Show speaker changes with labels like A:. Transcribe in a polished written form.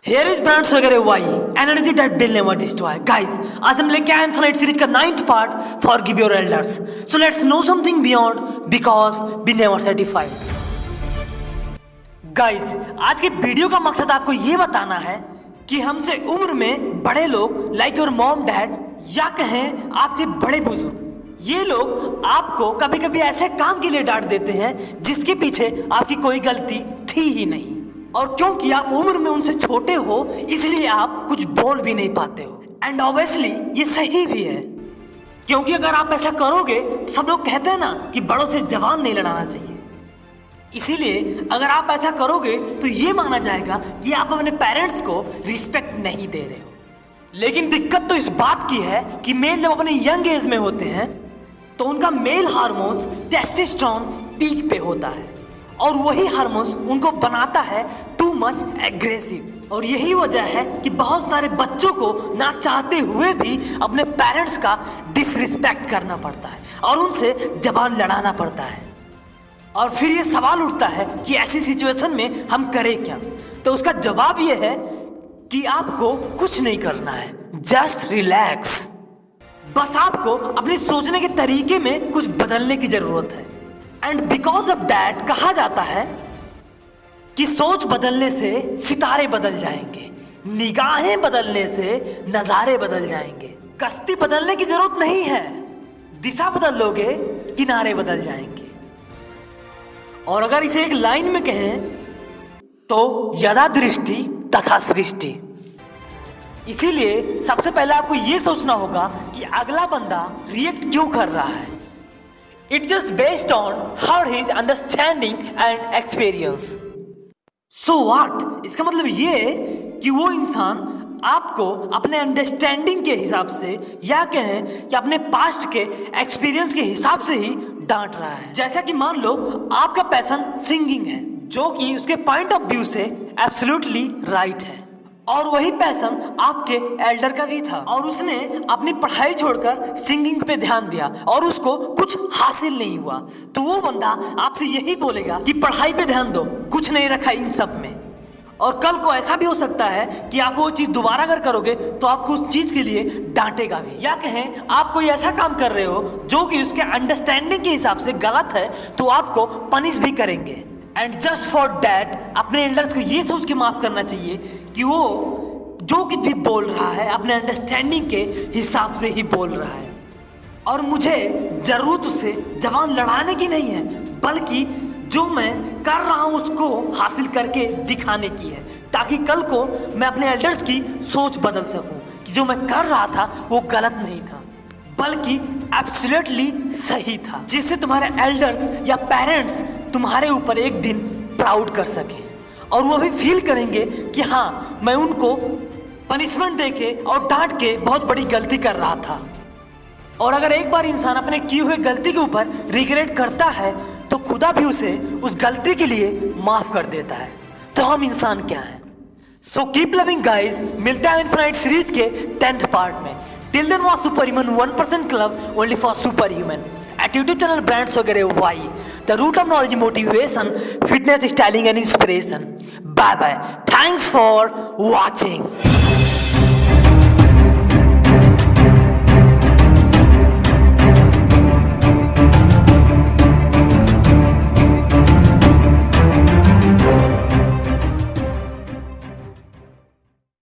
A: Here is brands वगैरह why energy that will never destroy. Guys आज हम लेके आए इन्फिनिट सीरीज का 9th part for give your elders. So let's know something beyond because we never satisfied. Guys आज के video का मकसद आपको ये बताना है कि हमसे उम्र में बड़े लोग लाइक योर मॉम डैड या कहें आपके बड़े बुजुर्ग, ये लोग आपको कभी कभी ऐसे काम के लिए डांट देते हैं जिसके पीछे आपकी कोई गलती थी ही नहीं, और क्योंकि आप उम्र में उनसे छोटे हो इसलिए आप कुछ बोल भी नहीं पाते हो। एंड ऑब्वियसली ये सही भी है, क्योंकि अगर आप ऐसा करोगे तो सब लोग कहते हैं ना कि बड़ों से जवान नहीं लड़ाना चाहिए। इसीलिए अगर आप ऐसा करोगे तो ये माना जाएगा कि आप अपने पेरेंट्स को रिस्पेक्ट नहीं दे रहे हो। लेकिन दिक्कत तो इस बात की है कि मेल जब अपने यंग एज में होते हैं तो उनका मेल हार्मोन्स टेस्टोस्टेरोन पीक पे होता है, और वही हार्मोन्स उनको बनाता है टू मच एग्रेसिव। और यही वजह है कि बहुत सारे बच्चों को ना चाहते हुए भी अपने पेरेंट्स का डिसरिस्पेक्ट करना पड़ता है और उनसे जबान लड़ाना पड़ता है। और फिर ये सवाल उठता है कि ऐसी सिचुएशन में हम करें क्या। तो उसका जवाब ये है कि आपको कुछ नहीं करना है, जस्ट रिलैक्स। बस आपको अपने सोचने के तरीके में कुछ बदलने की जरूरत है। एंड बिकॉज ऑफ दैट कहा जाता है कि सोच बदलने से सितारे बदल जाएंगे, निगाहें बदलने से नजारे बदल जाएंगे। कश्ती बदलने की जरूरत नहीं है, दिशा बदल लोगे किनारे बदल जाएंगे। और अगर इसे एक लाइन में कहें तो यदा दृष्टि तथा सृष्टि। इसीलिए सबसे पहले आपको यह सोचना होगा कि अगला बंदा रिएक्ट क्यों कर रहा है। It's just based on how his understanding and experience. So what? इसका मतलब ये कि वो इंसान आपको अपने अंडरस्टैंडिंग के हिसाब से या कहें कि अपने पास्ट के एक्सपीरियंस के हिसाब से ही डांट रहा है। जैसा कि मान लो आपका पैशन सिंगिंग है, जो कि उसके पॉइंट ऑफ व्यू से एब्सोल्युटली राइट है, और वही पैशन आपके एल्डर का भी था और उसने अपनी पढ़ाई छोड़कर सिंगिंग पे ध्यान दिया और उसको कुछ हासिल नहीं हुआ। तो वो बंदा आपसे यही बोलेगा कि पढ़ाई पे ध्यान दो, कुछ नहीं रखा इन सब में। और कल को ऐसा भी हो सकता है कि आप वो चीज दोबारा अगर करोगे तो आपको उस चीज के लिए डांटेगा भी। या कहें आप कोई ऐसा काम कर रहे हो जो कि उसके अंडरस्टैंडिंग के हिसाब से गलत है तो आपको पनिश भी करेंगे। एंड जस्ट फॉर डैट अपने एल्डर्स को ये सोच के माफ करना चाहिए कि वो जो कुछ भी बोल रहा है अपने अंडरस्टैंडिंग के हिसाब से ही बोल रहा है, और मुझे जरूरत उससे जबान लड़ाने की नहीं है, बल्कि जो मैं कर रहा हूं उसको हासिल करके दिखाने की है, ताकि कल को मैं अपने एल्डर्स की सोच बदल सकूं कि जो मैं कर रहा था वो गलत नहीं था बल्कि एब्सोल्युटली सही था, जिससे तुम्हारे एल्डर्स या पेरेंट्स तुम्हारे ऊपर एक दिन प्राउड कर सके और वो भी फील करेंगे कि हाँ मैं उनको पनिशमेंट देके और डांट के बहुत बड़ी गलती कर रहा था। और अगर एक बार इंसान अपने किए हुए गलती के ऊपर रिग्रेट करता है तो खुदा भी उसे उस गलती के लिए माफ कर देता है। तो हम इंसान क्या हैं? So keep loving guys. मिलता है इन्फिनिट सीरीज के 10th पार्ट में। Till then watch super human 1% club only for super human at YouTube channel brands वगैरह why, the root of knowledge, motivation, fitness, styling and inspiration. Bye bye. Thanks for watching.